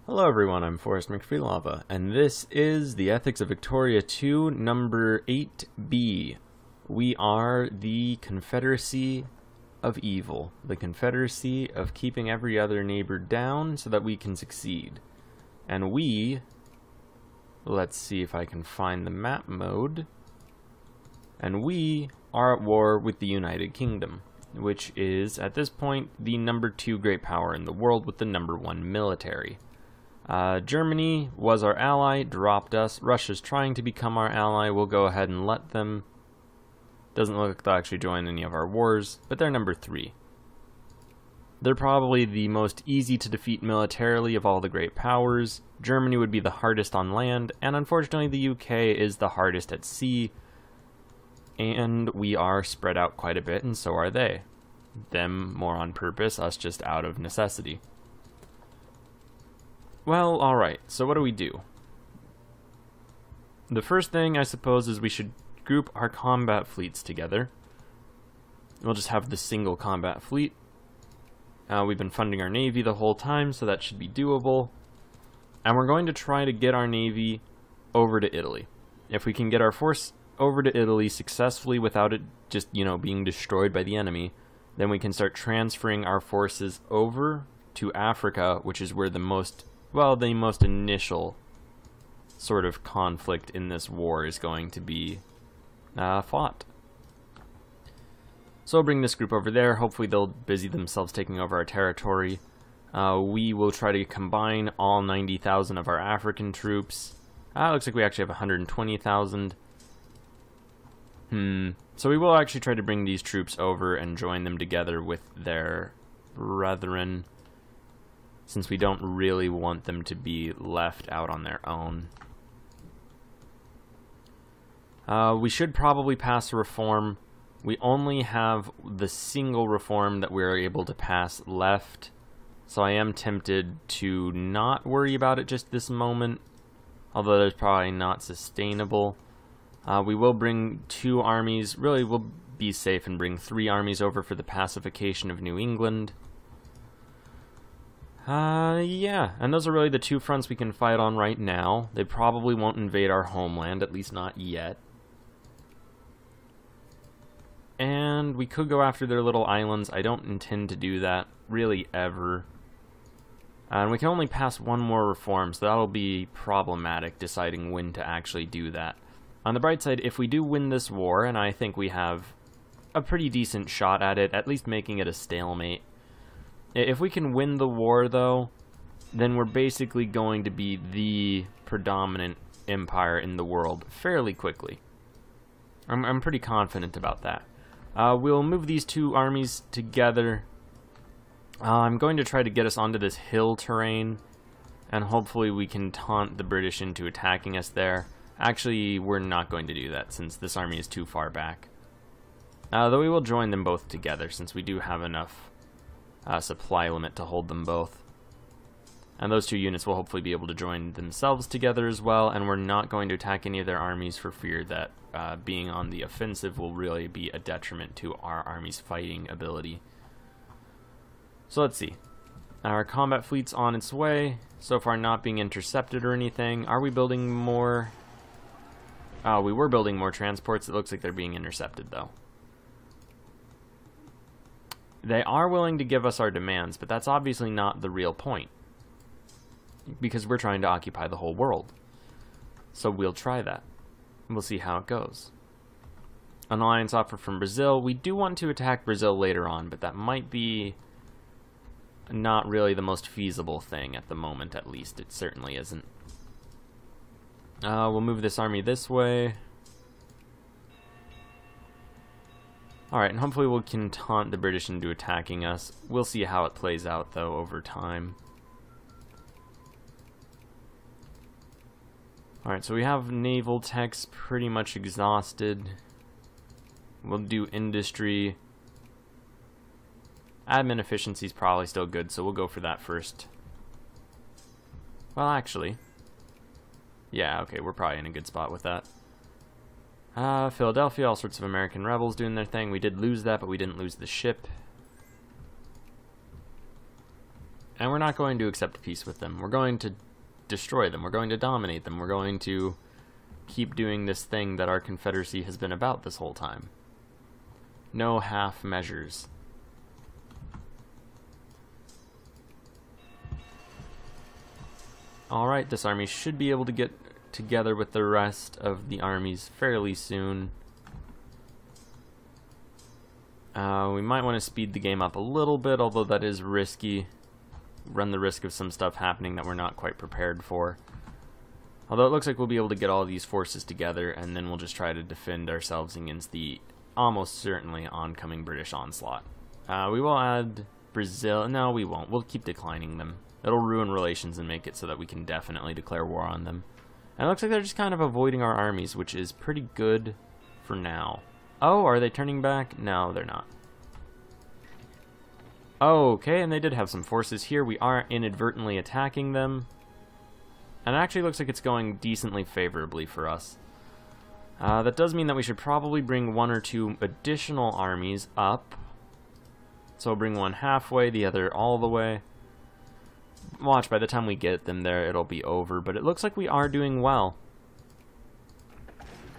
Hello everyone, I'm Forrest McFreelava, and this is the Ethics of Victoria 2, number 8B. We are the Confederacy of Evil, the Confederacy of keeping every other neighbor down so that we can succeed. And let's see if I can find the map mode, and we are at war with the United Kingdom, which is, at this point, the number 2 great power in the world with the number 1 military. Germany was our ally, dropped us. Russia's trying to become our ally. We'll go ahead and let them. Doesn't look like they'll actually join any of our wars, but they're number 3. They're probably the most easy to defeat militarily of all the great powers. Germany would be the hardest on land, and unfortunately the UK is the hardest at sea. And we are spread out quite a bit, and so are they. Them more on purpose, us just out of necessity. Well, alright, so what do we do? The first thing, I suppose, is we should group our combat fleets together. We'll just have the single combat fleet. We've been funding our navy the whole time, so that should be doable. And we're going to try to get our navy over to Italy. If we can get our force over to Italy successfully without it just, being destroyed by the enemy, then we can start transferring our forces over to Africa, which is where the most initial sort of conflict in this war is going to be fought. So I'll bring this group over there. Hopefully they'll busy themselves taking over our territory. We will try to combine all 90,000 of our African troops. Looks like we actually have 120,000. So we will actually try to bring these troops over and join them together with their brethren, since we don't really want them to be left out on their own. We should probably pass a reform. We only have the single reform that we're able to pass left, so I am tempted to not worry about it just this moment, although it's probably not sustainable. We will bring 2 armies. Really, we'll be safe and bring 3 armies over for the pacification of New England. Yeah, and those are really the 2 fronts we can fight on right now. They probably won't invade our homeland, at least not yet. And we could go after their little islands. I don't intend to do that, really, ever. And we can only pass 1 more reform, so that'll be problematic, deciding when to actually do that. On the bright side, if we do win this war, and I think we have a pretty decent shot at it, at least making it a stalemate. If we can win the war, though, then we're basically going to be the predominant empire in the world fairly quickly. I'm pretty confident about that. We'll move these 2 armies together. I'm going to try to get us onto this hill terrain, and hopefully we can taunt the British into attacking us there. Actually, we're not going to do that, since this army is too far back. Though we will join them both together, since we do have enough supply limit to hold them both. And those 2 units will hopefully be able to join themselves together as well, and we're not going to attack any of their armies for fear that being on the offensive will really be a detriment to our army's fighting ability. So let's see. Our combat fleet's on its way, so far not being intercepted or anything. Are we building more? We were building more transports. It looks like they're being intercepted, though. They are willing to give us our demands, but that's obviously not the real point, because we're trying to occupy the whole world. So we'll try that. We'll see how it goes. An alliance offer from Brazil. We do want to attack Brazil later on, but that might be not really the most feasible thing at the moment, at least. It certainly isn't. We'll move this army this way. Alright, and hopefully we can taunt the British into attacking us. We'll see how it plays out, though, over time. Alright, so we have naval techs pretty much exhausted. We'll do industry. Admin efficiency is probably still good, so we'll go for that first. Well, actually. Yeah, okay, we're probably in a good spot with that. Philadelphia, all sorts of American rebels doing their thing. We did lose that, but we didn't lose the ship. And we're not going to accept peace with them. We're going to destroy them. We're going to dominate them. We're going to keep doing this thing that our Confederacy has been about this whole time. No half measures. Alright, this army should be able to get together with the rest of the armies fairly soon. We might want to speed the game up a little bit, although that is risky. Run the risk of some stuff happening that we're not quite prepared for. Although it looks like we'll be able to get all these forces together, and then we'll just try to defend ourselves against the almost certainly oncoming British onslaught. We will add Brazil. No, we won't. We'll keep declining them. It'll ruin relations and make it so that we can definitely declare war on them. And it looks like they're just kind of avoiding our armies, which is pretty good for now. Oh, are they turning back? No, they're not. Oh, okay, and they did have some forces here. We are inadvertently attacking them. And it actually looks like it's going decently favorably for us. That does mean that we should probably bring 1 or 2 additional armies up. So we'll bring one halfway, the other all the way. Watch, by the time we get them there, it'll be over. But it looks like we are doing well.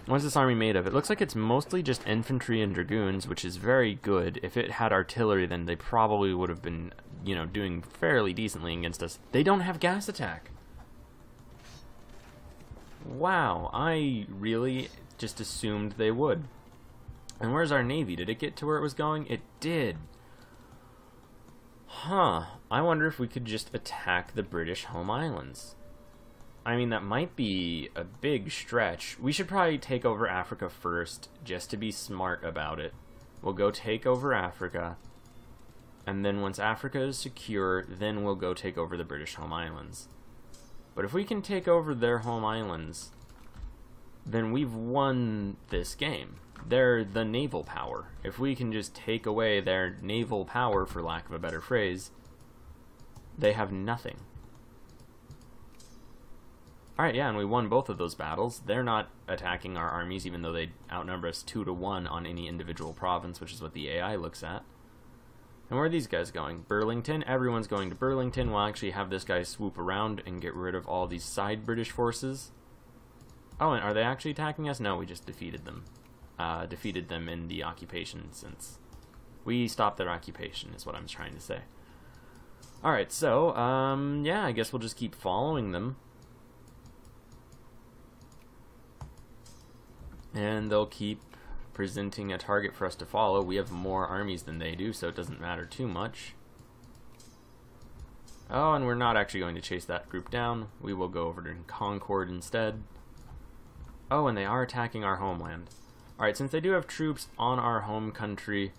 What's this army made of? It looks like it's mostly just infantry and dragoons, which is very good. If it had artillery, then they probably would have been, you know, doing fairly decently against us. They don't have gas attack. Wow, I really just assumed they would. And where's our navy? Did it get to where it was going? It did. Huh. I wonder if we could just attack the British home islands. I mean, that might be a big stretch. We should probably take over Africa first, just to be smart about it. We'll go take over Africa, and then once Africa is secure, then we'll go take over the British home islands. But if we can take over their home islands, then we've won this game. They're the naval power. If we can just take away their naval power, for lack of a better phrase, they have nothing. Alright, yeah, and we won both of those battles. They're not attacking our armies, even though they outnumber us 2-1 on any individual province, which is what the AI looks at. And where are these guys going? Burlington? Everyone's going to Burlington. We'll actually have this guy swoop around and get rid of all these side British forces. Oh, and are they actually attacking us? No, we just defeated them. Defeated them in the occupation sense. We stopped their occupation, is what I'm trying to say. Alright, so, yeah, I guess we'll just keep following them. And they'll keep presenting a target for us to follow. We have more armies than they do, so it doesn't matter too much. Oh, and we're not actually going to chase that group down. We will go over to Concord instead. Oh, and they are attacking our homeland. Alright, since they do have troops on our home country...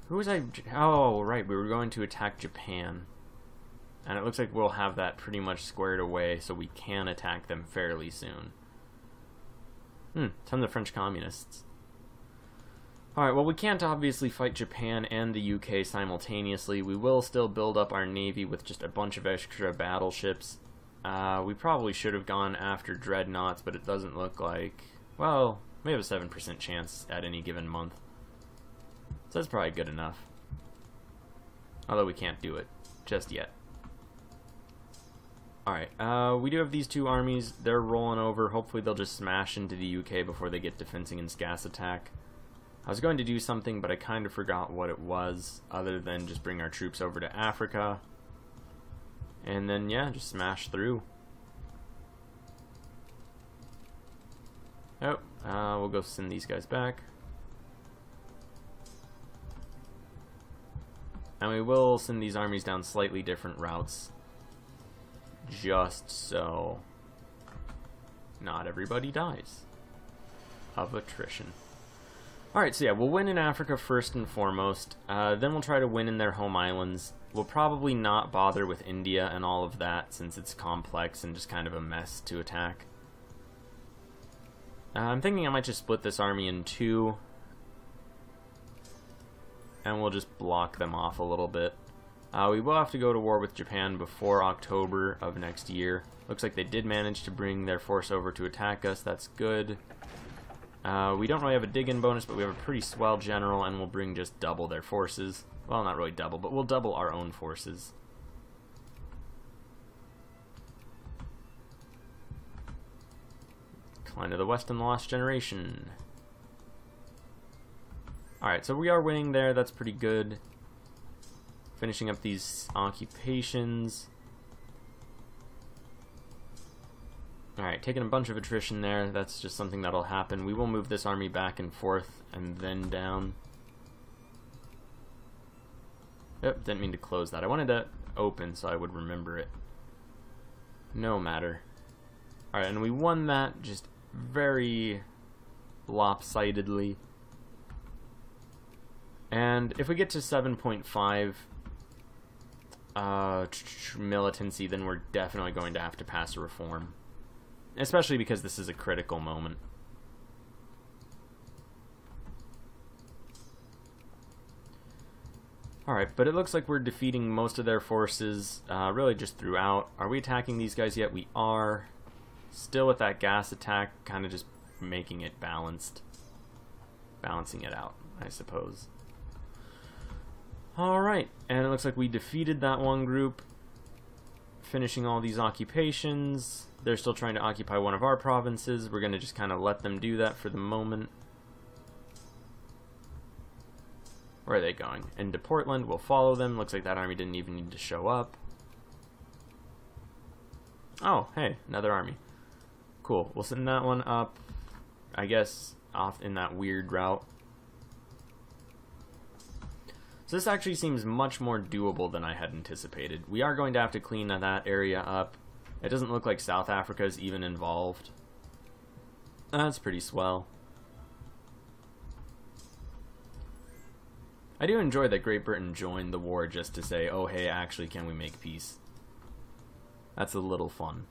Who was I... Oh, right, we were going to attack Japan. And it looks like we'll have that pretty much squared away, so we can attack them fairly soon. Some of the French communists. Alright, well, we can't obviously fight Japan and the UK simultaneously. We will still build up our navy with just a bunch of extra battleships. We probably should have gone after dreadnoughts, but it doesn't look like... Well, we have a 7% chance at any given month. So that's probably good enough. Although we can't do it just yet. Alright, we do have these 2 armies. They're rolling over. Hopefully they'll just smash into the UK before they get defense against gas attack. I was going to do something, but I kind of forgot what it was, other than just bring our troops over to Africa. And then, yeah, just smash through. Oh, we'll go send these guys back. And we will send these armies down slightly different routes. Just so not everybody dies of attrition. Alright, so yeah, we'll win in Africa first and foremost. Then we'll try to win in their home islands. We'll probably not bother with India and all of that, since it's complex and just kind of a mess to attack. I'm thinking I might just split this army in 2. And we'll just block them off a little bit. We will have to go to war with Japan before October of next year. Looks like they did manage to bring their force over to attack us. That's good. We don't really have a dig-in bonus, but we have a pretty swell general, and we'll bring just double their forces. Well, not really double, but we'll double our own forces. Decline to the west in the Lost Generation. Alright, so we are winning there. That's pretty good. Finishing up these occupations. Alright, taking a bunch of attrition there. That's just something that'll happen. We will move this army back and forth and then down. Yep, didn't mean to close that. I wanted that open so I would remember it. No matter. Alright, and we won that just very lopsidedly. And if we get to 7.5 militancy, then we're definitely going to have to pass a reform. Especially because this is a critical moment. Alright, but it looks like we're defeating most of their forces, really just throughout. Are we attacking these guys yet? We are. Still with that gas attack, kind of just making it balanced. Balancing it out, I suppose. Alright, and it looks like we defeated that one group. Finishing all these occupations. They're still trying to occupy one of our provinces. We're going to just kind of let them do that for the moment. Where are they going? Into Portland. We'll follow them. Looks like that army didn't even need to show up. Oh, hey, another army. Cool. We'll send that one up, I guess, off in that weird route. So this actually seems much more doable than I had anticipated. We are going to have to clean that area up. It doesn't look like South Africa is even involved. That's pretty swell. I do enjoy that Great Britain joined the war just to say, oh hey, actually, can we make peace? That's a little fun.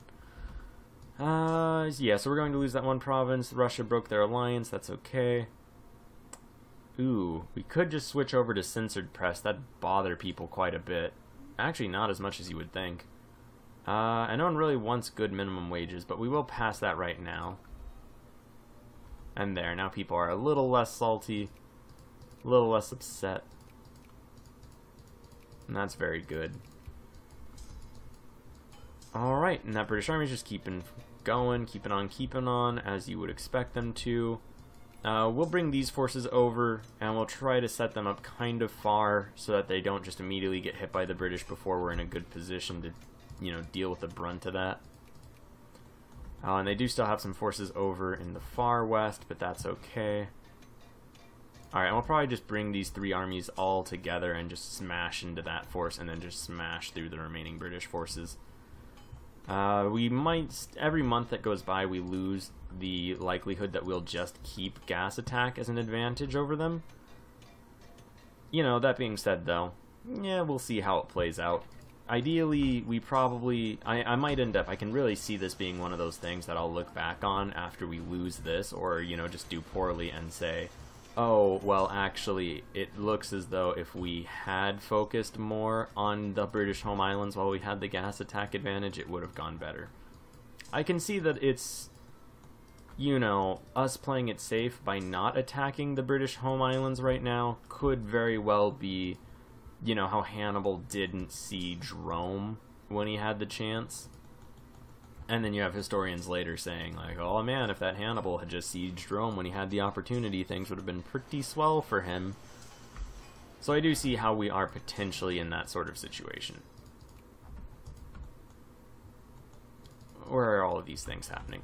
Yeah, so we're going to lose that one province. Russia broke their alliance, that's okay. Ooh, we could just switch over to censored press. That'd bother people quite a bit. Actually, not as much as you would think. And no one really wants good minimum wages, but we will pass that right now. And there, now people are a little less salty, a little less upset. And that's very good. Alright, and that British Army's just keeping going, keeping on, as you would expect them to. We'll bring these forces over, and we'll try to set them up kind of far so that they don't just immediately get hit by the British before we're in a good position to, you know, deal with the brunt of that. And they do still have some forces over in the far west, but that's okay. Alright, and we'll probably just bring these three armies all together and just smash into that force, and then just smash through the remaining British forces. We might, every month that goes by, we lose the likelihood that we'll just keep gas attack as an advantage over them. You know, that being said though, yeah, we'll see how it plays out. Ideally, we probably, I might end up, I can really see this being one of those things that I'll look back on after we lose this, or, you know, just do poorly and say, oh, well, actually, it looks as though if we had focused more on the British home islands while we had the gas attack advantage, it would have gone better. I can see that it's, you know, us playing it safe by not attacking the British home islands right now could very well be, you know, how Hannibal didn't siege Rome when he had the chance. And then you have historians later saying, like, oh man, if that Hannibal had just sieged Rome when he had the opportunity, things would have been pretty swell for him. So I do see how we are potentially in that sort of situation. Where are all of these things happening?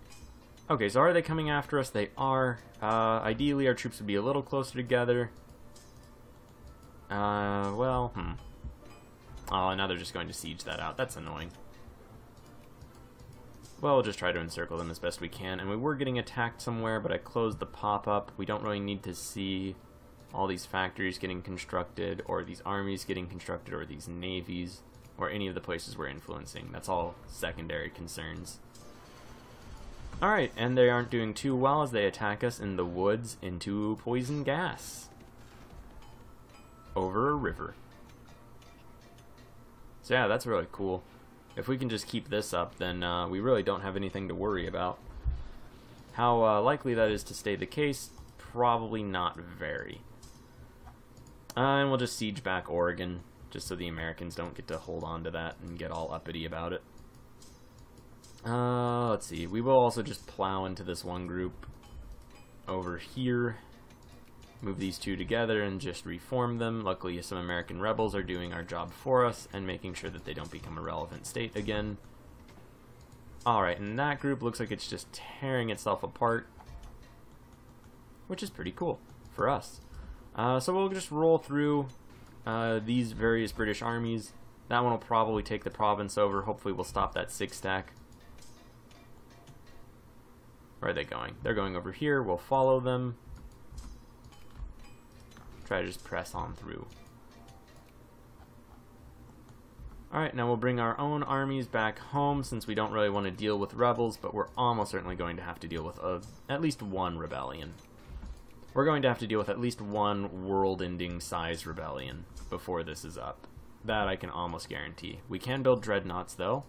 Okay, so are they coming after us? They are. Ideally, our troops would be a little closer together. Oh, now they're just going to siege that out. That's annoying. Well, we'll just try to encircle them as best we can. And we were getting attacked somewhere, but I closed the pop-up. We don't really need to see all these factories getting constructed, or these armies getting constructed, or these navies, or any of the places we're influencing. That's all secondary concerns. Alright, and they aren't doing too well as they attack us in the woods into poison gas. Over a river. So yeah, that's really cool. If we can just keep this up, then we really don't have anything to worry about. How likely that is to stay the case, probably not very. And we'll just siege back Oregon, just so the Americans don't get to hold on to that and get all uppity about it. Let's see. We will also just plow into this one group over here. Move these two together and just reform them. Luckily, some American rebels are doing our job for us and making sure that they don't become a relevant state again. Alright, and that group looks like it's just tearing itself apart, which is pretty cool for us. So we'll just roll through these various British armies. That one will probably take the province over. Hopefully we'll stop that 6-stack. Where are they going? They're going over here. We'll follow them. Try to just press on through. Alright, now we'll bring our own armies back home since we don't really want to deal with rebels, but we're almost certainly going to have to deal with at least one rebellion. We're going to have to deal with at least one world-ending size rebellion before this is up. That I can almost guarantee. We can build dreadnoughts though,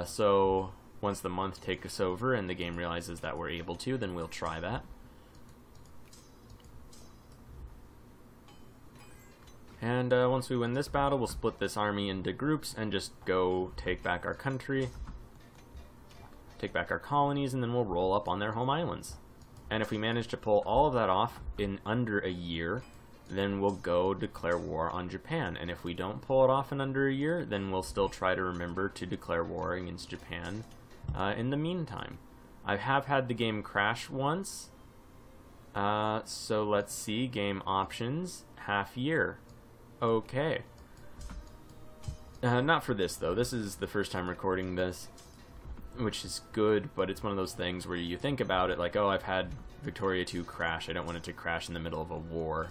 so once the month takes us over and the game realizes that we're able to, then we'll try that. And once we win this battle, we'll split this army into groups and just go take back our country, take back our colonies, and then we'll roll up on their home islands. And if we manage to pull all of that off in under a year, then we'll go declare war on Japan. And if we don't pull it off in under a year, then we'll still try to remember to declare war against Japan in the meantime. I have had the game crash once, so let's see, game options, half year. Okay. Not for this, though. This is the first time recording this, which is good, but it's one of those things where you think about it like, oh, I've had Victoria 2 crash. I don't want it to crash in the middle of a war.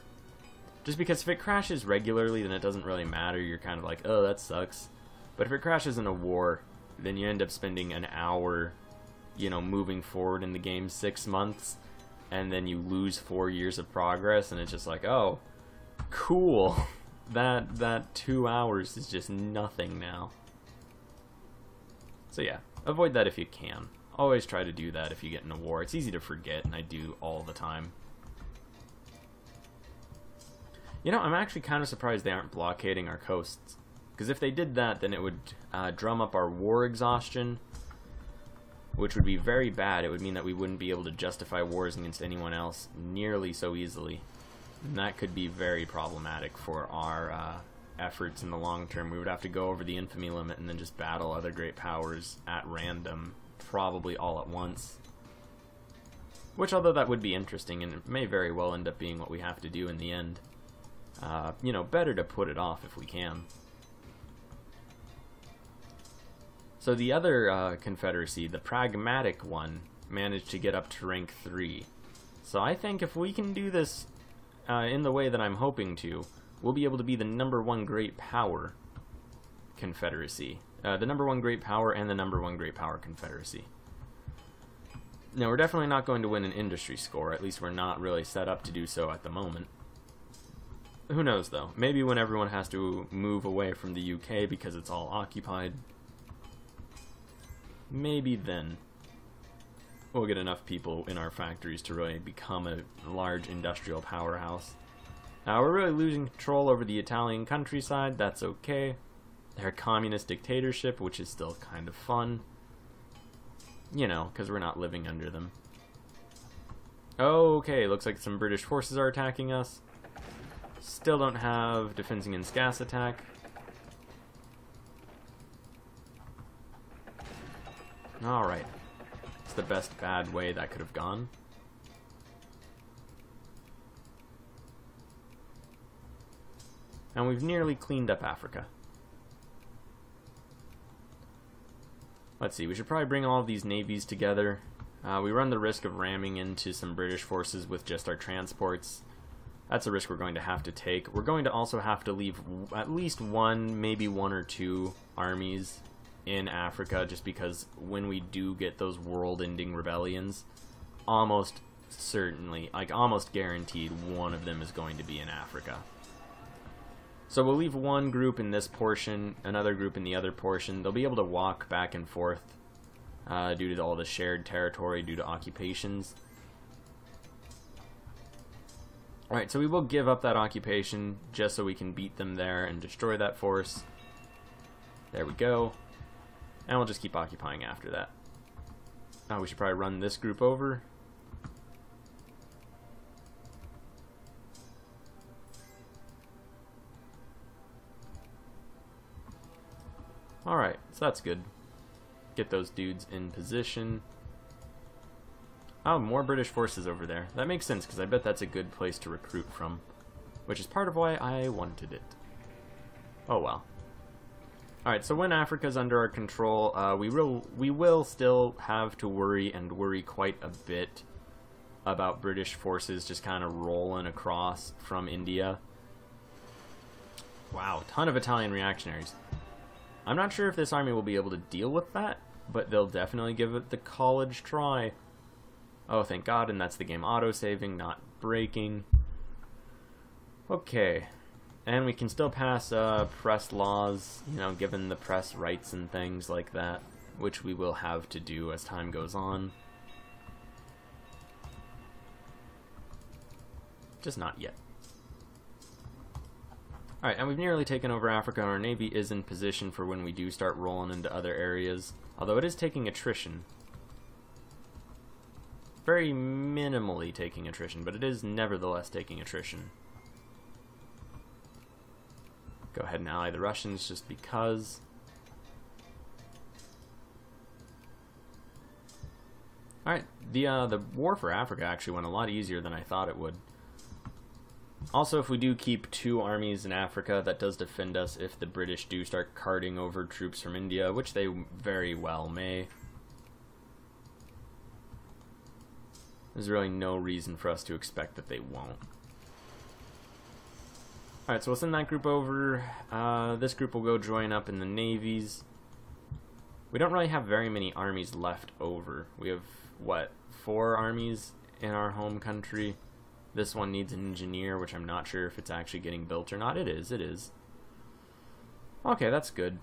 Just because if it crashes regularly, then it doesn't really matter. You're kind of like, oh, that sucks. But if it crashes in a war, then you end up spending an hour, you know, moving forward in the game 6 months, and then you lose 4 years of progress, and it's just like, oh, cool. That 2 hours is just nothing now. So yeah, avoid that if you can. Always try to do that if you get in a war. It's easy to forget, and I do all the time. You know, I'm actually kind of surprised they aren't blockading our coasts. Because if they did that, then it would drum up our war exhaustion, which would be very bad. It would mean that we wouldn't be able to justify wars against anyone else nearly so easily. And that could be very problematic for our efforts in the long term. We would have to go over the infamy limit and then just battle other great powers at random, probably all at once. Which, although that would be interesting, and it may very well end up being what we have to do in the end, you know, better to put it off if we can. So the other confederacy, the pragmatic one, managed to get up to rank 3. So I think if we can do this in the way that I'm hoping to, we'll be able to be the #1 great power confederacy. The #1 great power and the #1 great power confederacy. Now, we're definitely not going to win an industry score. At least we're not really set up to do so at the moment. Who knows, though? Maybe when everyone has to move away from the UK because it's all occupied, maybe then we'll get enough people in our factories to really become a large industrial powerhouse. Now, we're really losing control over the Italian countryside. That's okay. They're a communist dictatorship, which is still kind of fun. You know, because we're not living under them. Okay, looks like some British forces are attacking us. Still don't have defense against gas attack. Alright. It's the best bad way that could have gone. And we've nearly cleaned up Africa. Let's see, we should probably bring all of these navies together. We run the risk of ramming into some British forces with just our transports. That's a risk we're going to have to take. We're going to also have to leave at least one, maybe 1 or 2 armies in Africa, just because when we do get those world-ending rebellions, almost certainly, like almost guaranteed, one of them is going to be in Africa. So we'll leave one group in this portion, another group in the other portion. They'll be able to walk back and forth due to all the shared territory due to occupations. Alright, so we will give up that occupation just so we can beat them there and destroy that force. There we go. And we'll just keep occupying after that. Now we should probably run this group over. Alright, so that's good. Get those dudes in position. Oh, more British forces over there. That makes sense, because I bet that's a good place to recruit from. Which is part of why I wanted it. Oh well. Alright, so when Africa's under our control, we will still have to worry, and worry quite a bit, about British forces just kind of rolling across from India. Wow, ton of Italian reactionaries. I'm not sure if this army will be able to deal with that, but they'll definitely give it the college try. Oh, thank God, and that's the game auto-saving, not breaking. Okay. And we can still pass press laws, you know, given the press rights and things like that, which we will have to do as time goes on. Just not yet. Alright, and we've nearly taken over Africa, and our navy is in position for when we do start rolling into other areas, although it is taking attrition. Very minimally taking attrition, but it is nevertheless taking attrition. Go ahead and ally the Russians just because. Alright, the war for Africa actually went a lot easier than I thought it would. Also, if we do keep 2 armies in Africa, that does defend us if the British do start carting over troops from India, which they very well may. There's really no reason for us to expect that they won't. Alright, so we'll send that group over. This group will go join up in the navies. We don't really have very many armies left over. We have, what, 4 armies in our home country? This one needs an engineer, which I'm not sure if it's actually getting built or not. It is, it is. Okay, that's good.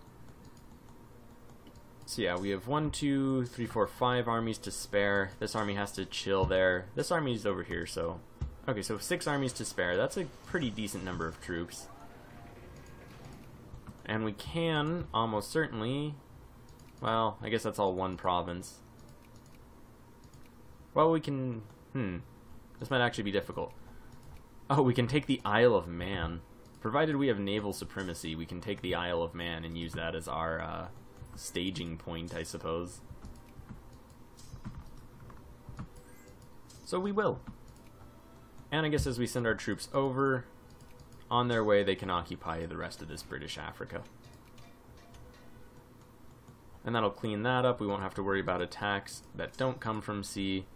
So yeah, we have 1, 2, 3, 4, 5 armies to spare. This army has to chill there. This army's over here, so... Okay, so 6 armies to spare. That's a pretty decent number of troops. And we can, almost certainly... Well, I guess that's all one province. Well, we can... This might actually be difficult. Oh, we can take the Isle of Man. Provided we have naval supremacy, we can take the Isle of Man and use that as our staging point, I suppose. So we will. And I guess as we send our troops over, on their way they can occupy the rest of this British Africa. And that'll clean that up. We won't have to worry about attacks that don't come from sea.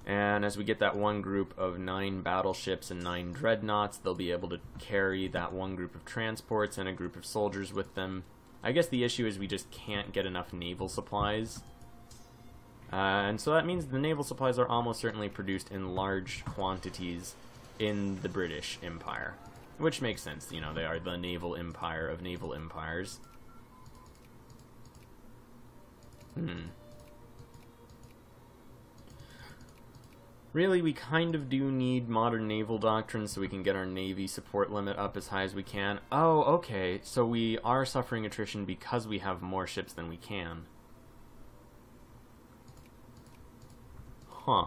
And as we get that one group of 9 battleships and 9 dreadnoughts, they'll be able to carry that one group of transports and a group of soldiers with them. I guess the issue is we just can't get enough naval supplies. And so that means the naval supplies are almost certainly produced in large quantities in the British Empire. Which makes sense, you know, they are the naval empire of naval empires. Really, we kind of do need modern naval doctrine so we can get our navy support limit up as high as we can. Oh, okay, so we are suffering attrition because we have more ships than we can. Huh.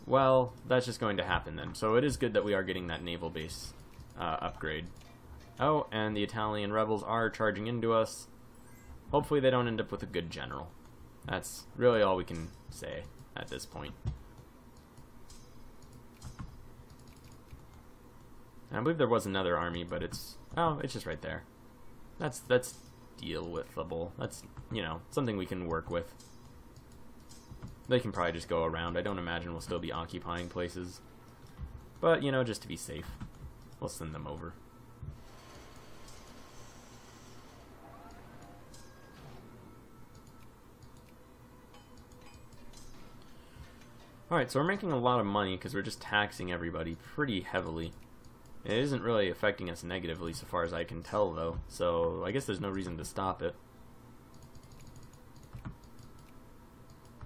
Well, that's just going to happen then. So it is good that we are getting that naval base upgrade. Oh, and the Italian rebels are charging into us. Hopefully they don't end up with a good general. That's really all we can say at this point. I believe there was another army, but it's just right there. That's deal withable. That's, you know, something we can work with. They can probably just go around. I don't imagine we'll still be occupying places. But, you know, just to be safe, we'll send them over. Alright, so we're making a lot of money because we're just taxing everybody pretty heavily. It isn't really affecting us negatively so far as I can tell, though, so I guess there's no reason to stop it.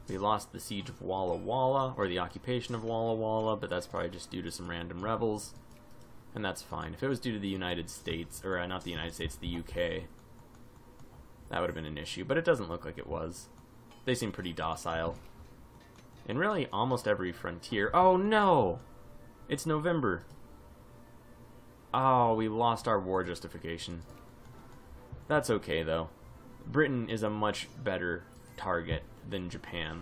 We lost the siege of Walla Walla, or the occupation of Walla Walla, but that's probably just due to some random rebels. And that's fine. If it was due to the United States, or not the United States, the UK, that would have been an issue, but it doesn't look like it was. They seem pretty docile. In really almost every frontier. Oh no! It's November. Oh, we lost our war justification. That's okay though. Britain is a much better target than Japan.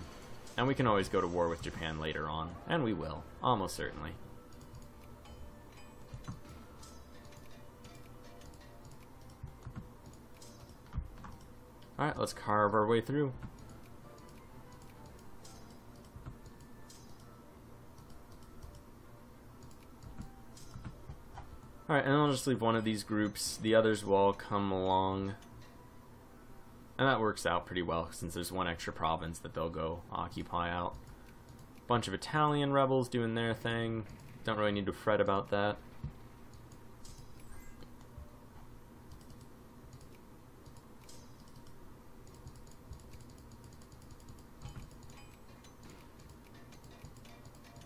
And we can always go to war with Japan later on. And we will. Almost certainly. Alright, let's carve our way through. Alright, and I'll just leave one of these groups. The others will all come along. And that works out pretty well, since there's one extra province that they'll go occupy out. Bunch of Italian rebels doing their thing. Don't really need to fret about that.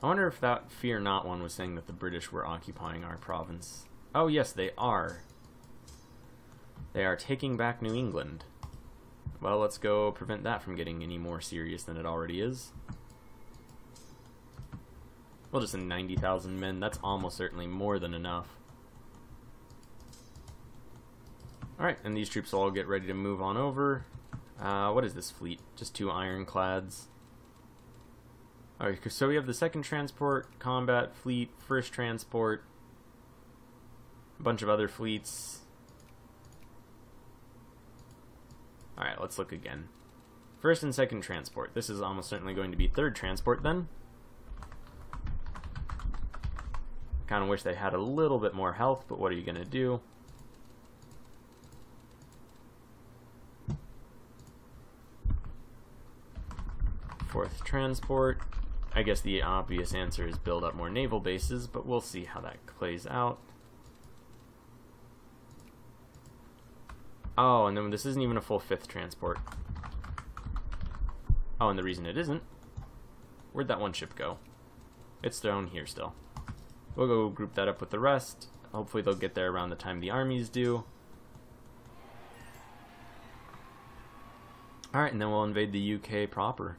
I wonder if that Fear Not one was saying that the British were occupying our province. Oh yes, they are. They are taking back New England. Well, let's go prevent that from getting any more serious than it already is. We'll just send 90,000 men. That's almost certainly more than enough. Alright, and these troops will all get ready to move on over. What is this fleet? Just 2 ironclads. Alright, so we have the 2nd Transport Combat Fleet, 1st Transport, a bunch of other fleets. Alright, let's look again. 1st and 2nd Transport. This is almost certainly going to be 3rd Transport then. Kind of wish they had a little bit more health, but what are you going to do? Fourth Transport. I guess the obvious answer is build up more naval bases, but we'll see how that plays out. Oh, and then this isn't even a full 5th Transport. Oh, and the reason it isn't, where'd that one ship go? It's down here still. We'll go group that up with the rest. Hopefully they'll get there around the time the armies do. Alright, and then we'll invade the UK proper.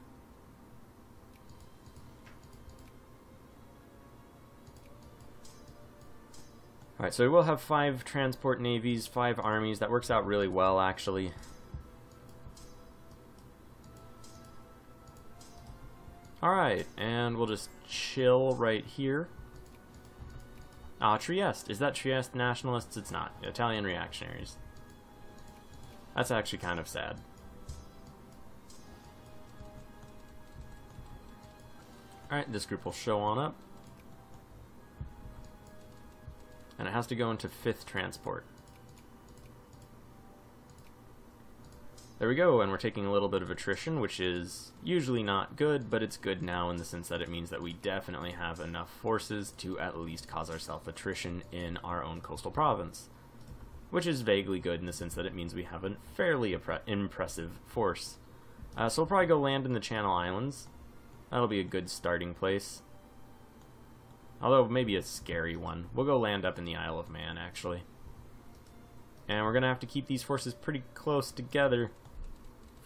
Alright, so we will have 5 transport navies, 5 armies. That works out really well, actually. Alright, and we'll just chill right here. Ah, Trieste. Is that Trieste nationalists? It's not. Italian reactionaries. That's actually kind of sad. Alright, this group will show on up. And it has to go into 5th Transport. There we go, and we're taking a little bit of attrition, which is usually not good, but it's good now in the sense that it means that we definitely have enough forces to at least cause ourselves attrition in our own coastal province. Which is vaguely good in the sense that it means we have a fairly impressive force. So we'll probably go land in the Channel Islands. That'll be a good starting place. Although, maybe a scary one. We'll go land up in the Isle of Man, actually. And we're going to have to keep these forces pretty close together.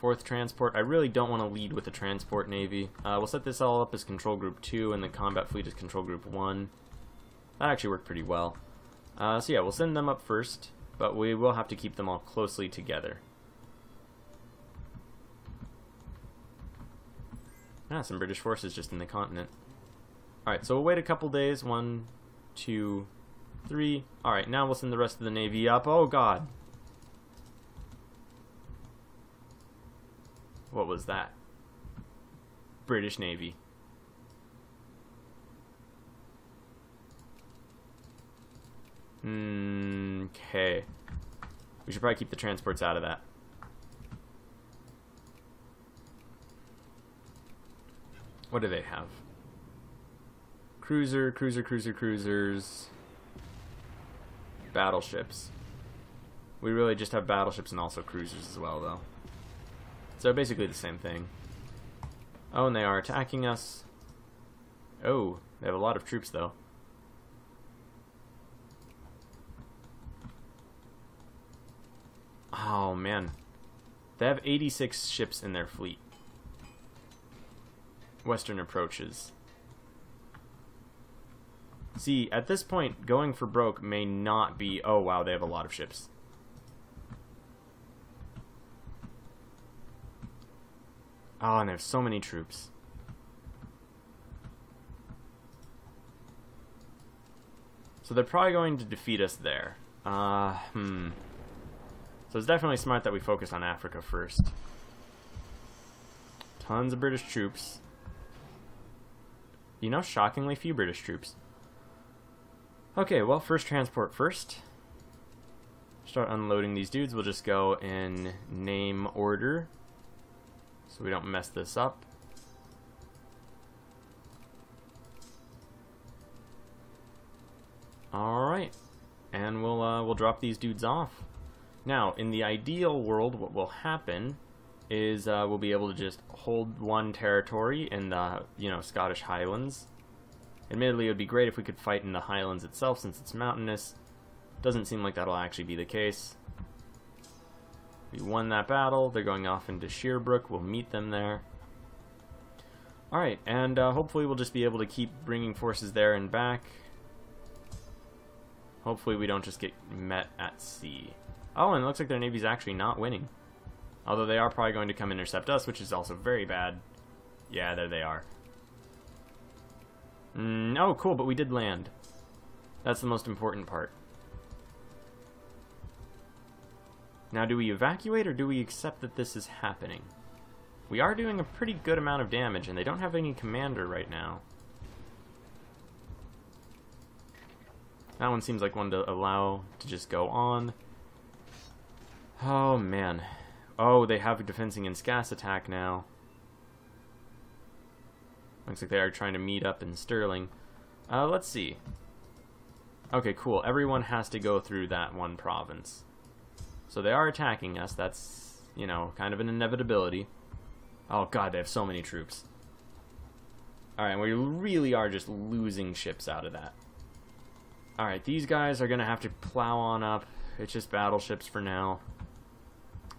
4th Transport. I really don't want to lead with a Transport Navy. We'll set this all up as Control Group 2 and the Combat Fleet as Control Group 1. That actually worked pretty well. So yeah, we'll send them up first, but we will have to keep them all closely together. Ah, some British forces just in the continent. Alright, so we'll wait a couple days. 1, 2, 3. Alright, now we'll send the rest of the Navy up. Oh god! What was that? British Navy. Okay. We should probably keep the transports out of that. What do they have? Cruisers. Battleships. We really just have battleships and also cruisers as well, though. So basically the same thing. Oh, and they are attacking us. Oh, they have a lot of troops, though. Oh, man. They have 86 ships in their fleet. Western approaches. See, at this point, going for broke may not be... Oh, wow, they have a lot of ships. Oh, and they have so many troops. So they're probably going to defeat us there. So it's definitely smart that we focus on Africa first. Tons of British troops. You know, shockingly few British troops. Okay, well, first transport first. Start unloading these dudes. We'll just go in name order, so we don't mess this up. Alright, and we'll drop these dudes off. Now, in the ideal world, what will happen is we'll be able to just hold one territory in the, Scottish Highlands. Admittedly, it would be great if we could fight in the Highlands itself, since it's mountainous. Doesn't seem like that'll actually be the case. We won that battle. They're going off into Sheerbrook. We'll meet them there. Alright, and hopefully we'll just be able to keep bringing forces there and back. Hopefully we don't just get met at sea. Oh, and it looks like their navy's actually not winning. Although they are probably going to come intercept us, which is also very bad. Yeah, there they are. Oh, cool, but we did land. That's the most important part. Now, do we evacuate or do we accept that this is happening? We are doing a pretty good amount of damage, and they don't have any commander right now. That one seems like one to allow to just go on. Oh, man. Oh, they have a defensing and scass attack now. Looks like they are trying to meet up in Stirling. Let's see. Okay, cool. Everyone has to go through that one province. So they are attacking us. That's, kind of an inevitability. Oh, God, they have so many troops. Alright, we really are just losing ships out of that. Alright, these guys are going to have to plow on up. It's just battleships for now.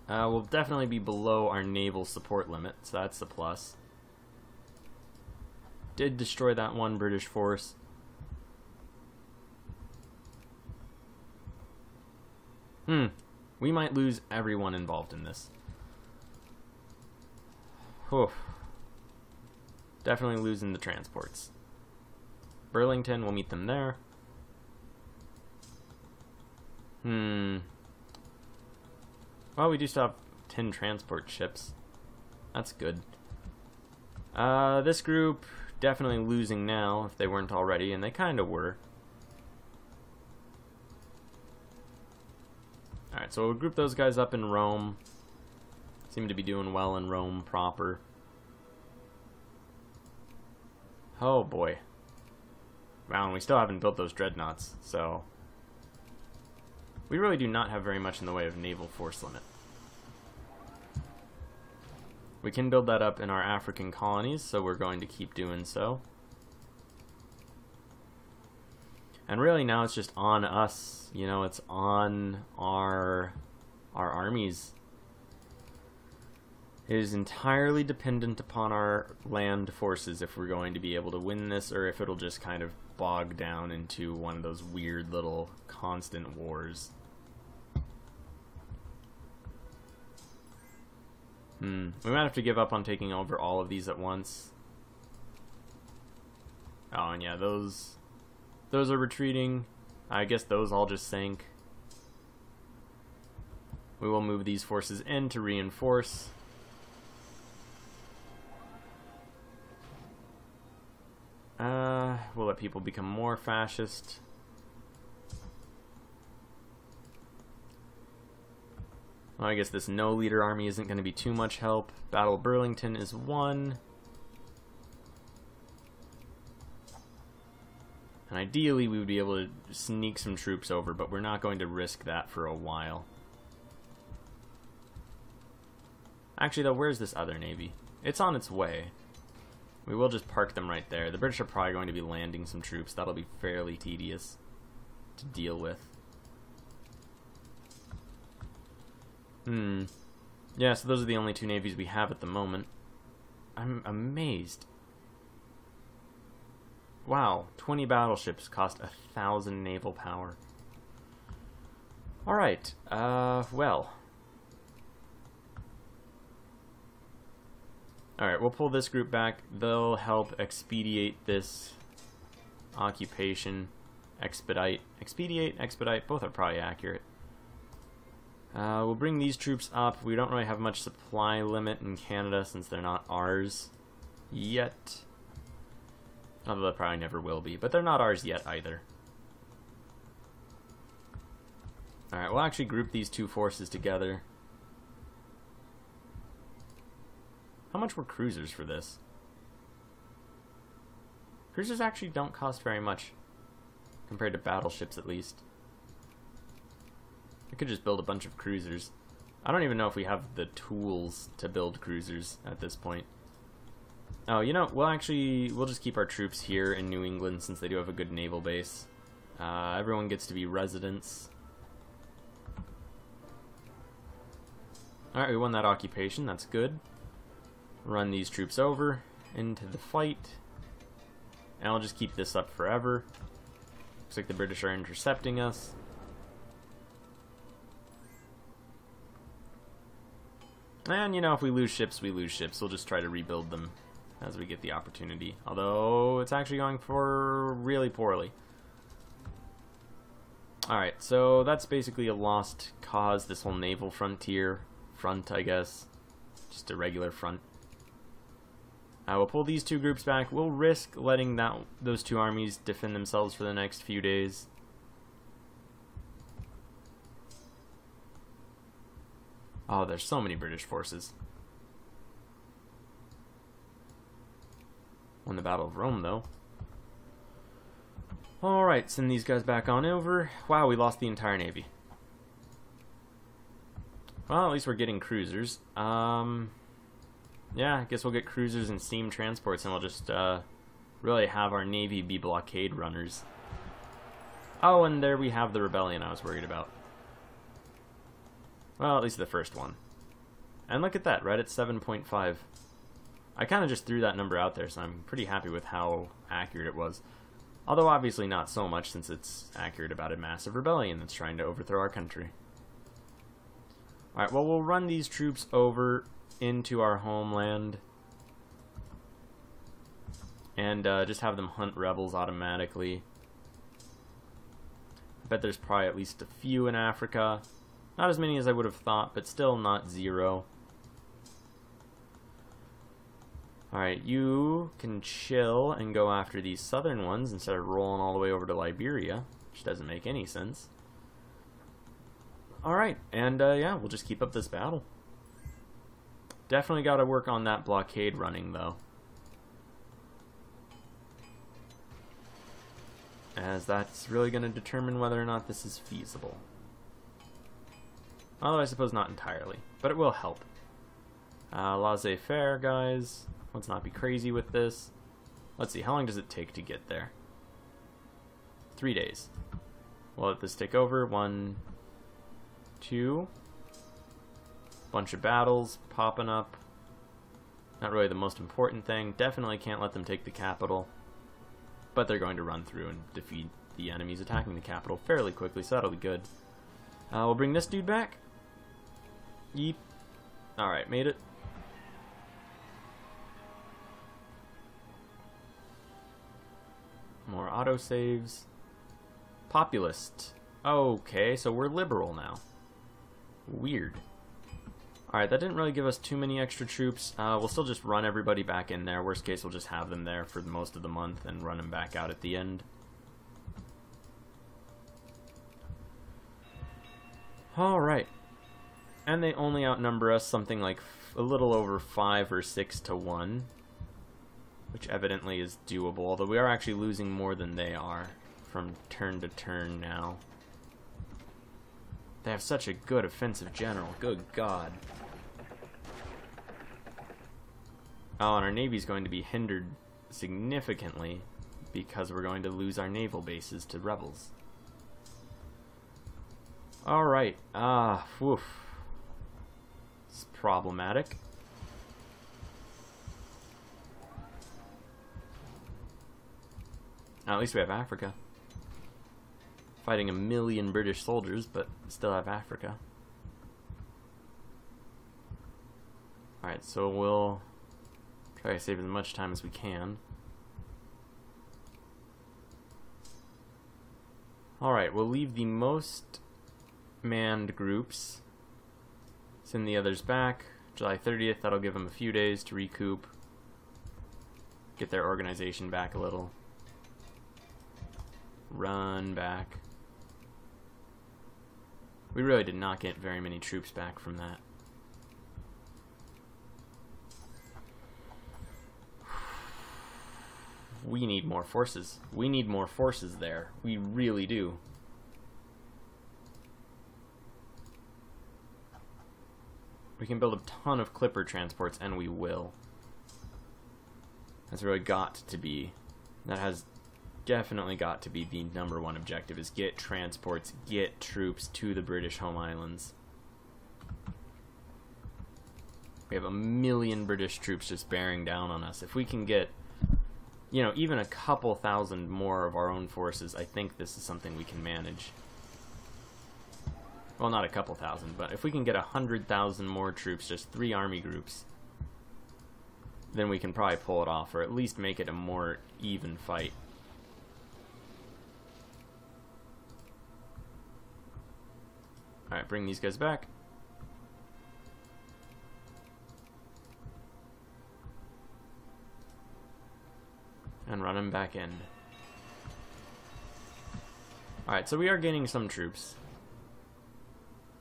We'll definitely be below our naval support limit, so that's a plus. Did destroy that one British force. We might lose everyone involved in this. Whew. Definitely losing the transports. Burlington, we'll meet them there. Well, we do still have 10 transport ships. That's good. This group, definitely losing now, if they weren't already, and they kind of were. Alright, so we'll group those guys up in Rome. Seem to be doing well in Rome proper. Oh boy. Wow, and we still haven't built those dreadnoughts, so... we really do not have very much in the way of naval force limit. We can build that up in our African colonies, so we're going to keep doing so. And really now it's just on us, it's on our armies. It is entirely dependent upon our land forces if we're going to be able to win this, or if it'll just kind of bog down into one of those weird little constant wars. We might have to give up on taking over all of these at once. Oh, and yeah, those are retreating. I guess those all just sank. We will move these forces in to reinforce. We'll let people become more fascist. Well, I guess this no-leader army isn't going to be too much help. Battle of Burlington is won. And ideally, we would be able to sneak some troops over, but we're not going to risk that for a while. Actually, though, where's this other navy? It's on its way. We will just park them right there. The British are probably going to be landing some troops. That'll be fairly tedious to deal with. Yeah, so those are the only two navies we have at the moment. I'm amazed. Wow, 20 battleships cost 1,000 naval power. Alright, well. Alright, we'll pull this group back. They'll help expedite this occupation. Expedite. Expedite, expedite, both are probably accurate. We'll bring these troops up. We don't really have much supply limit in Canada since they're not ours yet. Although they probably never will be, but they're not ours yet either. Alright, we'll actually group these two forces together. How much were cruisers for this? Cruisers actually don't cost very much, compared to battleships at least. I could just build a bunch of cruisers. I don't even know if we have the tools to build cruisers at this point. Oh, you know, we'll just keep our troops here in New England since they do have a good naval base. Everyone gets to be residents. Alright, we won that occupation, that's good. Run these troops over into the fight. And I'll just keep this up forever. Looks like the British are intercepting us. And, you know, if we lose ships, we lose ships. We'll just try to rebuild them as we get the opportunity. Although, it's actually going for really poorly. Alright, so that's basically a lost cause, this whole naval front, I guess. Just a regular front. We'll pull these two groups back. We'll risk letting those two armies defend themselves for the next few days. Oh, there's so many British forces. Won the Battle of Rome, though. Alright, send these guys back on over. Wow, we lost the entire navy. Well, at least we're getting cruisers. Yeah, I guess we'll get cruisers and steam transports, and we'll just really have our navy be blockade runners. Oh, and there we have the rebellion I was worried about. Well, at least the first one. And look at that, right at 7.5. I kind of just threw that number out there, so I'm pretty happy with how accurate it was. Although obviously not so much, since it's accurate about a massive rebellion that's trying to overthrow our country. Alright, well, we'll run these troops over into our homeland. And just have them hunt rebels automatically. I bet there's probably at least a few in Africa. Not as many as I would have thought, but still not zero. Alright, you can chill and go after these southern ones instead of rolling all the way over to Liberia, which doesn't make any sense. Alright, and yeah, we'll just keep up this battle. Definitely got to work on that blockade running, though. As that's really going to determine whether or not this is feasible. Although I suppose not entirely, but it will help. Laissez-faire, guys. Let's not be crazy with this. Let's see, how long does it take to get there? 3 days. We'll let this take over. 1, 2. Bunch of battles popping up. Not really the most important thing. Definitely can't let them take the capital. But they're going to run through and defeat the enemies attacking the capital fairly quickly, so that'll be good. We'll bring this dude back. Yeep. Alright, made it. More autosaves. Populist. Okay, so we're liberal now. Weird. Alright, that didn't really give us too many extra troops. We'll still just run everybody back in there. Worst case, we'll just have them there for most of the month and run them back out at the end. Alright. And they only outnumber us something like a little over 5 or 6 to 1. Which evidently is doable, although we are actually losing more than they are from turn to turn now. They have such a good offensive general. Good God. Oh, and our Navy's going to be hindered significantly because we're going to lose our naval bases to rebels. Alright, woof. It's problematic. At least we have Africa. Fighting 1 million British soldiers, but still have Africa. Alright, so we'll try to save as much time as we can. Alright, we'll leave the most manned groups. Send the others back. July 30th, that'll give them a few days to recoup. Get their organization back a little. Run back. We really did not get very many troops back from that. We need more forces. We need more forces there. We really do. We can build a ton of Clipper transports, and we will. That's really got to be. That has definitely got to be the #1 objective, is get transports, get troops to the British home islands. We have 1 million British troops just bearing down on us. If we can get, you know, even a couple thousand more of our own forces, I think this is something we can manage. Well, not a couple thousand, but if we can get 100,000 more troops, just 3 army groups, then we can probably pull it off, or at least make it a more even fight. Alright, bring these guys back. And run them back in. Alright, so we are gaining some troops.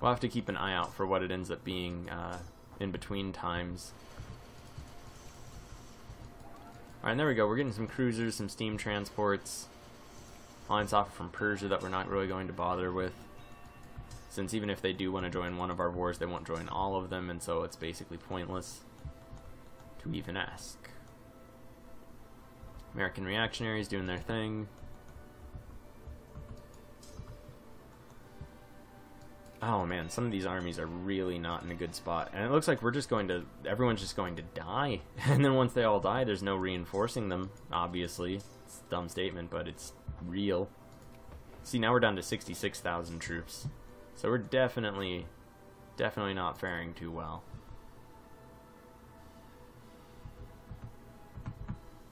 We'll have to keep an eye out for what it ends up being in between times. Alright, and there we go. We're getting some cruisers, some steam transports. Alliance offer from Persia that we're not really going to bother with, since even if they do want to join one of our wars, they won't join all of them, and so it's basically pointless to even ask. American reactionaries doing their thing. Oh man, some of these armies are really not in a good spot, and it looks like we're just going to, everyone's just going to die, and then once they all die, there's no reinforcing them, obviously. It's a dumb statement, but it's real. See, now we're down to 66,000 troops. So we're definitely not faring too well.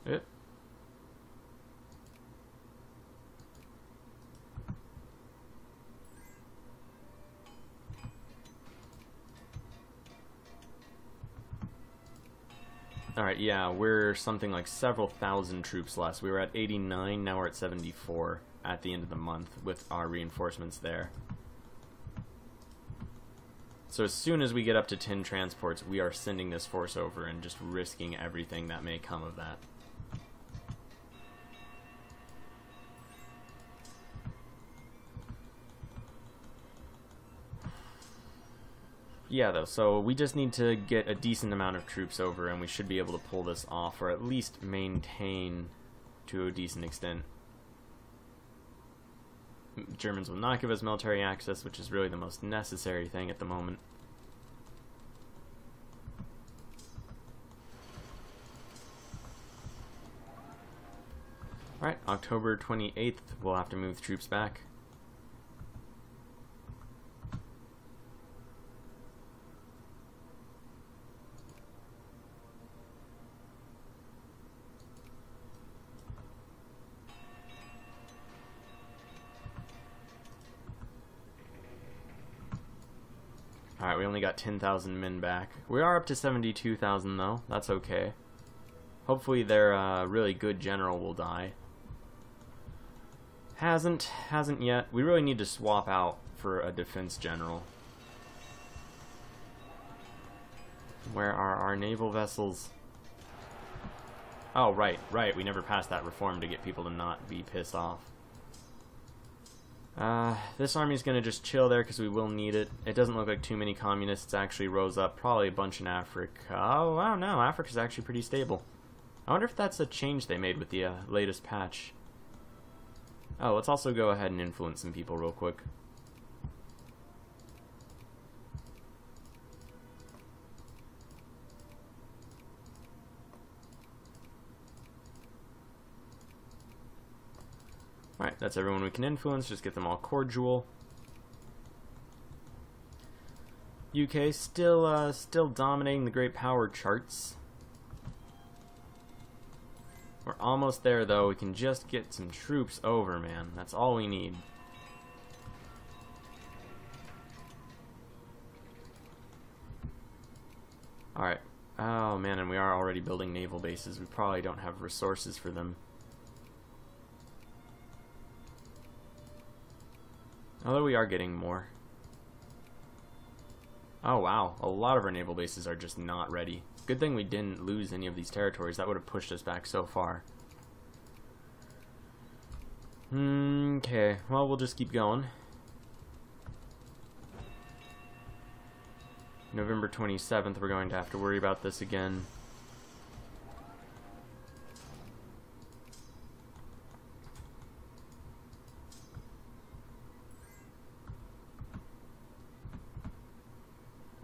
Yep. Alright, yeah, we're something like several thousand troops less. We were at 89, now we're at 74 at the end of the month with our reinforcements there. So as soon as we get up to 10 transports, we are sending this force over and just risking everything that may come of that. Yeah, though, so we just need to get a decent amount of troops over, and we should be able to pull this off, or at least maintain to a decent extent. Germans will not give us military access, which is really the most necessary thing at the moment. Alright, October 28th, we'll have to move troops back. Alright, we only got 10,000 men back. We are up to 72,000 though, that's okay. Hopefully their really good general will die. Hasn't yet. We really need to swap out for a defense general. Where are our naval vessels? Oh, right, we never passed that reform to get people to not be pissed off. This army's gonna just chill there because we will need it. It doesn't look like too many communists actually rose up. Probably a bunch in Africa. Oh, I don't know. Africa's actually pretty stable. I wonder if that's a change they made with the latest patch. Oh, let's also go ahead and influence some people real quick. Alright, that's everyone we can influence. Just get them all cordial. UK still dominating the great power charts. We're almost there, though. We can just get some troops over, man. That's all we need. Alright. Oh, man, and we are already building naval bases. We probably don't have resources for them. Although we are getting more. Oh, wow. A lot of our naval bases are just not ready. Good thing we didn't lose any of these territories. That would have pushed us back so far. Okay. Well, we'll just keep going. November 27th, we're going to have to worry about this again.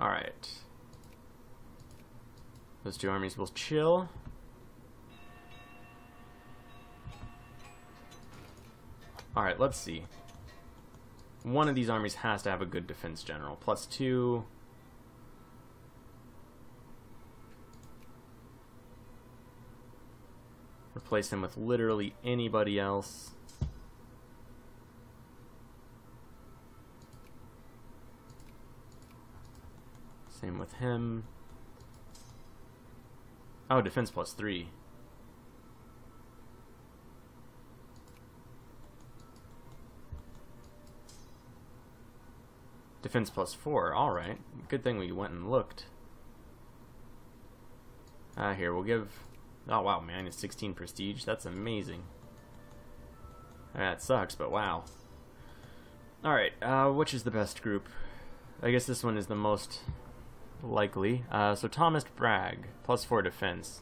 Alright. Those two armies will chill. Alright, let's see. One of these armies has to have a good defense general. +2. Replace him with literally anybody else. Same with him. Oh, defense +3. Defense +4. Alright. Good thing we went and looked. Here, we'll give... Oh, wow, man. -16 prestige. That's amazing. That sucks, but wow. Alright, which is the best group? I guess this one is the most... likely. So Thomas Bragg, +4 defense.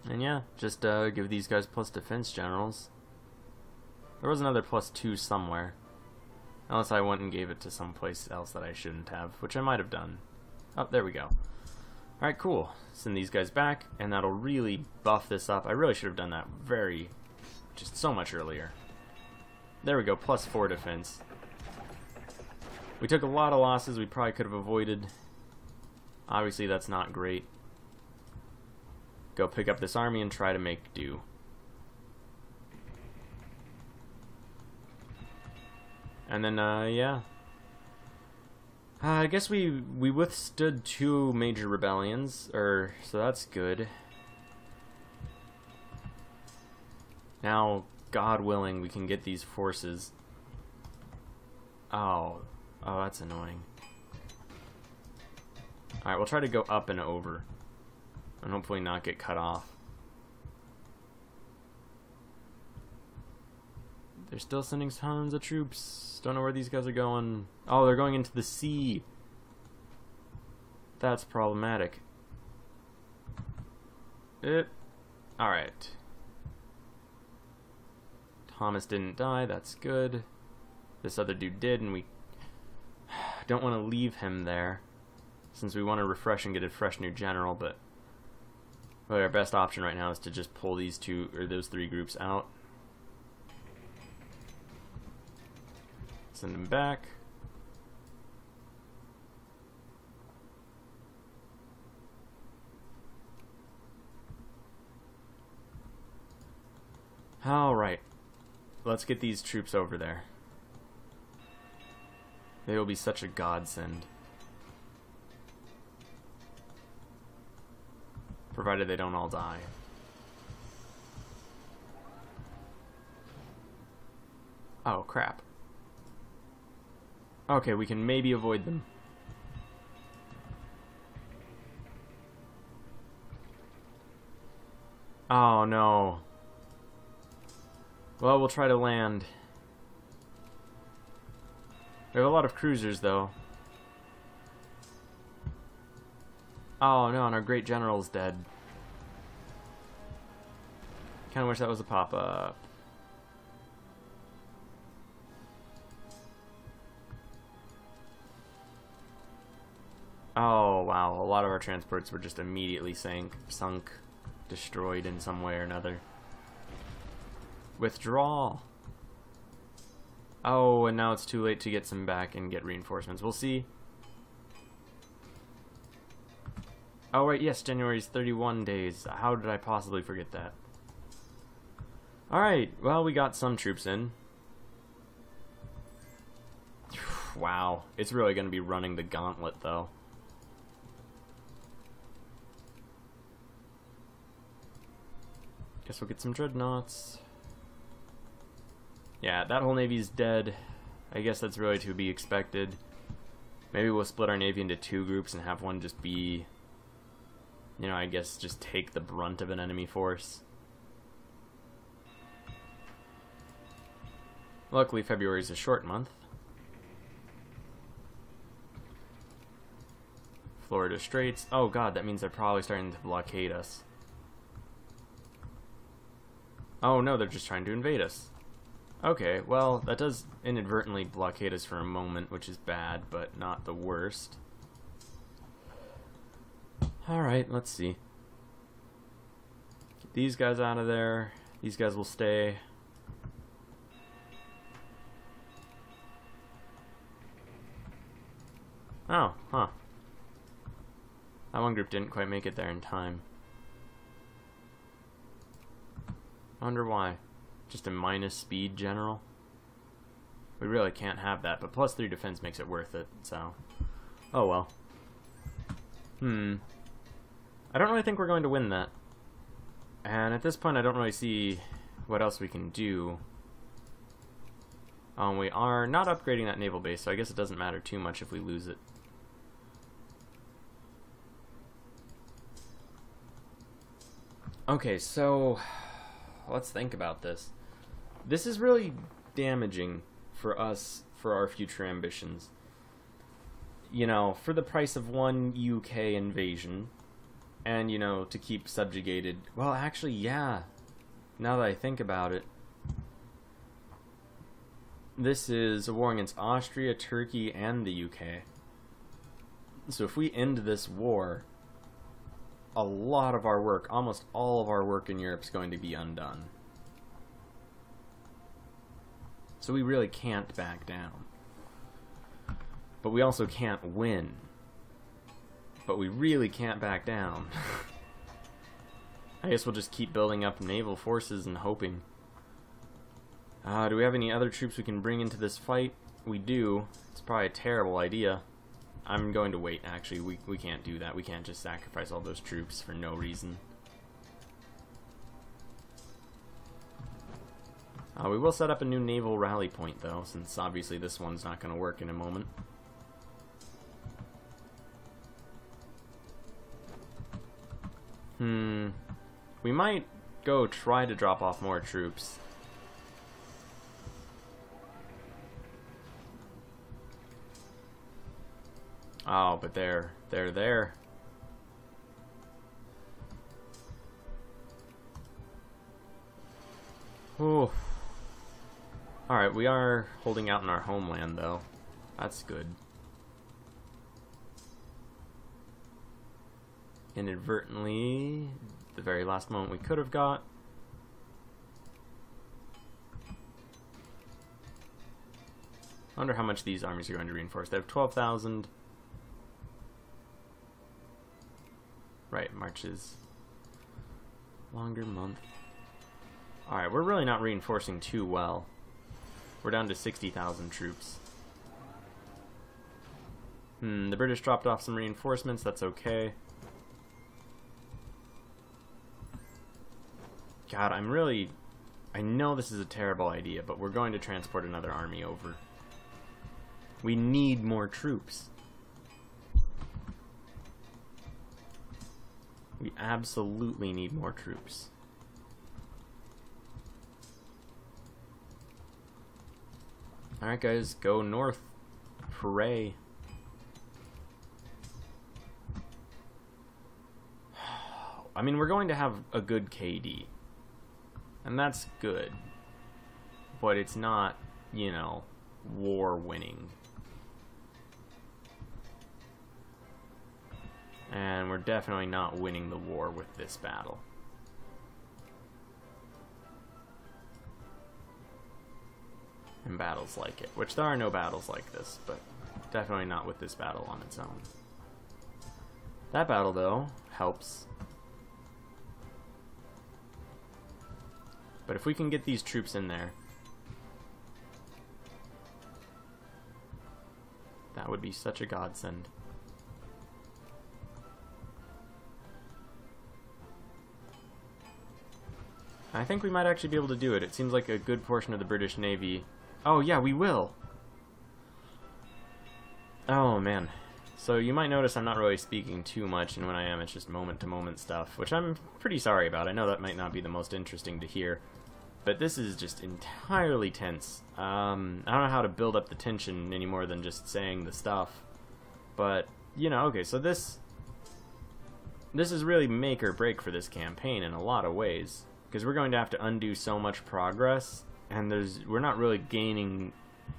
And yeah, just give these guys plus defense generals. There was another +2 somewhere. Unless I went and gave it to someplace else that I shouldn't have, which I might have done. Oh, there we go. Alright, cool. Send these guys back, and that'll really buff this up. I really should have done that just so much earlier. There we go, +4 defense. We took a lot of losses we probably could have avoided. Obviously that's not great. Go pick up this army and try to make do. And then, yeah. I guess we withstood 2 major rebellions, so that's good. Now, God willing, we can get these forces. Oh, that's annoying. Alright, we'll try to go up and over. And hopefully not get cut off. They're still sending tons of troops. Don't know where these guys are going. Oh, they're going into the sea. That's problematic. Alright. Thomas didn't die, that's good. This other dude did, and we don't want to leave him there, since we want to refresh and get a fresh new general, but really our best option right now is to just pull those 3 groups out. Send them back. Alright. Let's get these troops over there. They will be such a godsend. Provided they don't all die. Oh, crap. Okay, we can maybe avoid them. Oh, no. Well, we'll try to land. We have a lot of cruisers, though. Oh, no, and our great general's dead. Kinda wish that was a pop-up. Oh, wow. A lot of our transports were just immediately sunk, destroyed in some way or another. Withdraw! Oh, and now it's too late to get some back and get reinforcements. We'll see. Oh, right, yes, January's 31 days. How did I possibly forget that? Alright, well, we got some troops in. Wow, it's really going to be running the gauntlet, though. Guess we'll get some dreadnoughts. Yeah, that whole navy's dead. I guess that's really to be expected. Maybe we'll split our navy into 2 groups and have one just be, you know, I guess just take the brunt of an enemy force. Luckily, February is a short month. Florida Straits. Oh god, that means they're probably starting to blockade us. Oh no, they're just trying to invade us. Okay, well, that does inadvertently blockade us for a moment, which is bad, but not the worst. Alright, let's see. Get these guys out of there. These guys will stay. Oh, huh. That one group didn't quite make it there in time. I wonder why. Just a minus speed general? We really can't have that, but plus 3 defense makes it worth it, so... Oh well. I don't really think we're going to win that. And at this point I don't really see what else we can do. We are not upgrading that naval base, so I guess it doesn't matter too much if we lose it. Okay, so... let's think about this. This is really damaging for us, for our future ambitions. You know, for the price of one UK invasion, and, you know, to keep subjugated... Well, actually, yeah. Now that I think about it. This is a war against Austria, Turkey, and the UK. So if we end this war, a lot of our work, almost all of our work in Europe is going to be undone. So we really can't back down. But we also can't win. But we really can't back down. I guess we'll just keep building up naval forces and hoping. Do we have any other troops we can bring into this fight? We do. It's probably a terrible idea. I'm going to wait, actually. We can't do that. We can't just sacrifice all those troops for no reason. We will set up a new naval rally point, though, since obviously this one's not going to work in a moment. We might go try to drop off more troops. Oh, but they're there. Ooh. Alright, we are holding out in our homeland, though. That's good. Inadvertently, the very last moment we could have got. I wonder how much these armies are going to reinforce. They have 12,000. Right, marches. Longer month. Alright, we're really not reinforcing too well. We're down to 60,000 troops. The British dropped off some reinforcements, that's okay. God, I know this is a terrible idea, but we're going to transport another army over. We need more troops. We absolutely need more troops. Alright guys, go north. Hooray. I mean, we're going to have a good KD. And that's good. But it's not, you know, war winning. And we're definitely not winning the war with this battle. And battles like it. Which there are no battles like this, but definitely not with this battle on its own. That battle, though, helps. But if we can get these troops in there, that would be such a godsend. I think we might actually be able to do it. It seems like a good portion of the British Navy... Oh, yeah, we will! Oh, man. So you might notice I'm not really speaking too much, and when I am, it's just moment-to-moment stuff, which I'm pretty sorry about. I know that might not be the most interesting to hear, but this is just entirely tense. I don't know how to build up the tension any more than just saying the stuff. But, you know, okay, so this is really make or break for this campaign in a lot of ways. Because we're going to have to undo so much progress, and we're not really gaining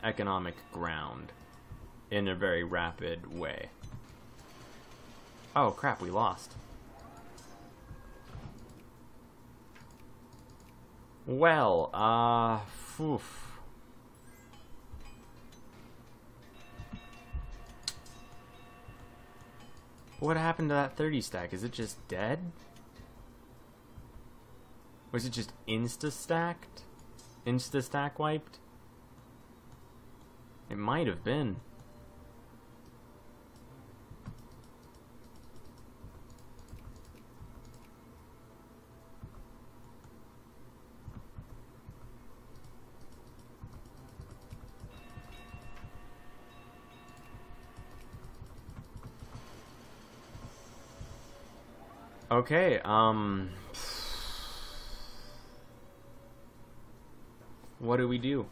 economic ground in a very rapid way. Oh crap, we lost. Well, oof. What happened to that 30 stack? Is it just dead? Was it just insta-stacked? Insta-stack wiped? It might have been. Okay, what do we do?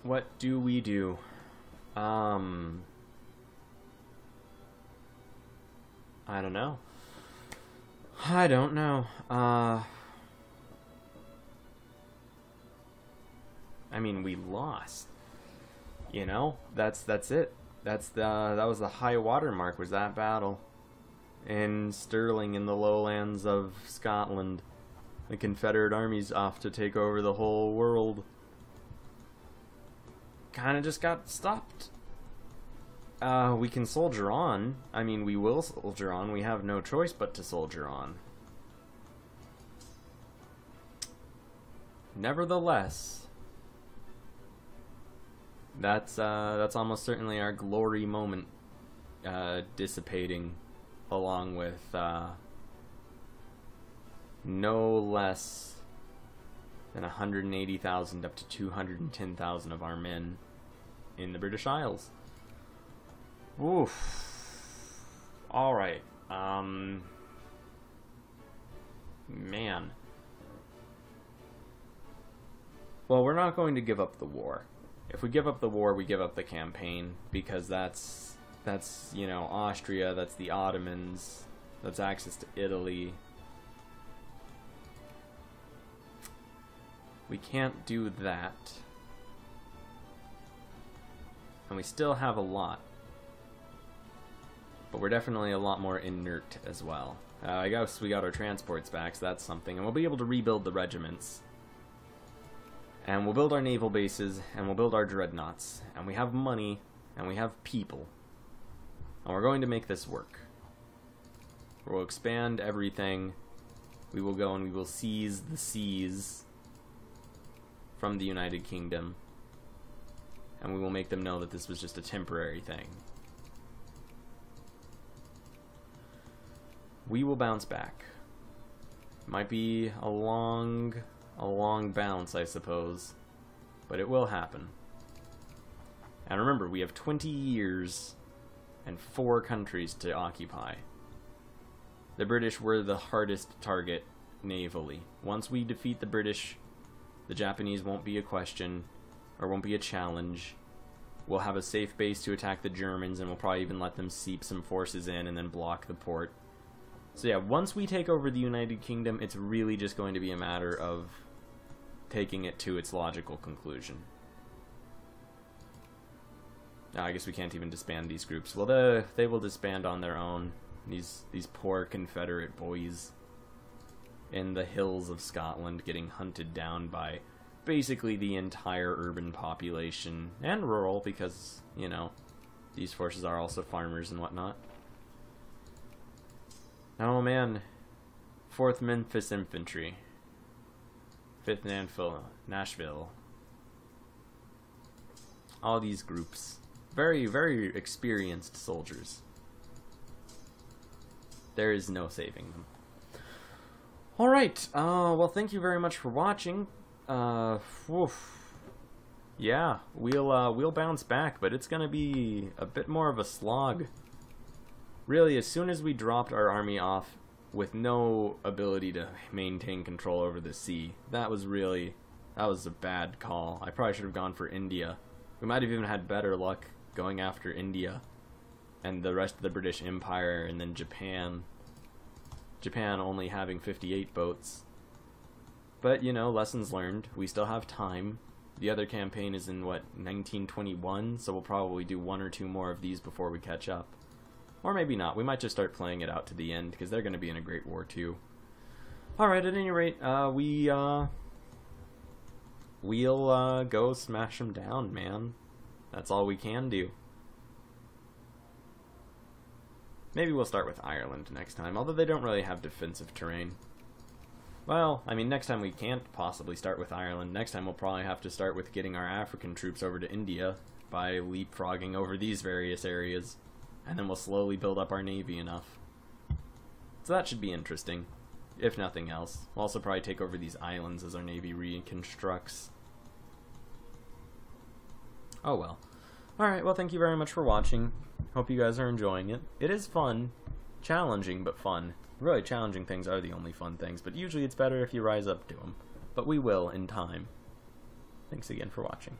What do we do? I don't know. I don't know. I mean, we lost. You know, that's it. That was the high water mark, was that battle in Stirling in the lowlands of Scotland. The Confederate army's off to take over the whole world. Kinda just got stopped. We can soldier on. I mean, we will soldier on. We have no choice but to soldier on. Nevertheless, that's almost certainly our glory moment dissipating, along with no less than 180,000 up to 210,000 of our men in the British Isles. Oof. Alright. Man. Well, we're not going to give up the war. If we give up the war, we give up the campaign, because that's you know, Austria, that's the Ottomans, that's access to Italy. We can't do that. And we still have a lot. But we're definitely a lot more inert as well. I guess we got our transports back, so that's something. And we'll be able to rebuild the regiments. And we'll build our naval bases, and we'll build our dreadnoughts. And we have money, and we have people. And we're going to make this work. We'll expand everything. We will go and we will seize the seas from the United Kingdom. And we will make them know that this was just a temporary thing. We will bounce back. Might be a long bounce, I suppose, but it will happen. And remember, we have 20 years and 4 countries to occupy. The British were the hardest target navally. Once we defeat the British The Japanese won't be a question, or won't be a challenge. We'll have a safe base to attack the Germans, and we'll probably even let them seep some forces in and then block the port. So yeah, once we take over the United Kingdom, it's really just going to be a matter of taking it to its logical conclusion. Now, I guess we can't even disband these groups. Well, they will disband on their own. These poor Confederate boys in the hills of Scotland getting hunted down by basically the entire urban population, and rural, because, you know, these forces are also farmers and whatnot. Oh man, 4th Memphis Infantry, 5th Nashville, all these groups, very, very experienced soldiers. There is no saving them. Alright, well, thank you very much for watching. Yeah, we'll bounce back, but it's gonna be a bit more of a slog. Really, as soon as we dropped our army off with no ability to maintain control over the sea, that was a bad call. I probably should have gone for India. We might have even had better luck going after India and the rest of the British Empire, and then Japan. Japan only having 58 boats. But, you know, lessons learned. We still have time. The other campaign is in, what, 1921? So we'll probably do 1 or 2 more of these before we catch up. Or maybe not. We might just start playing it out to the end, because they're going to be in a Great War too. Alright, at any rate, we'll go smash them down, man. That's all we can do. Maybe we'll start with Ireland next time, although they don't really have defensive terrain. Well, I mean, next time we can't possibly start with Ireland. Next time we'll probably have to start with getting our African troops over to India by leapfrogging over these various areas. And then we'll slowly build up our navy enough. So that should be interesting, if nothing else. We'll also probably take over these islands as our navy reconstructs. Oh well. Alright, well, thank you very much for watching. Hope you guys are enjoying it. It is fun. Challenging, but fun. Really, challenging things are the only fun things, but usually it's better if you rise up to them. But we will in time. Thanks again for watching.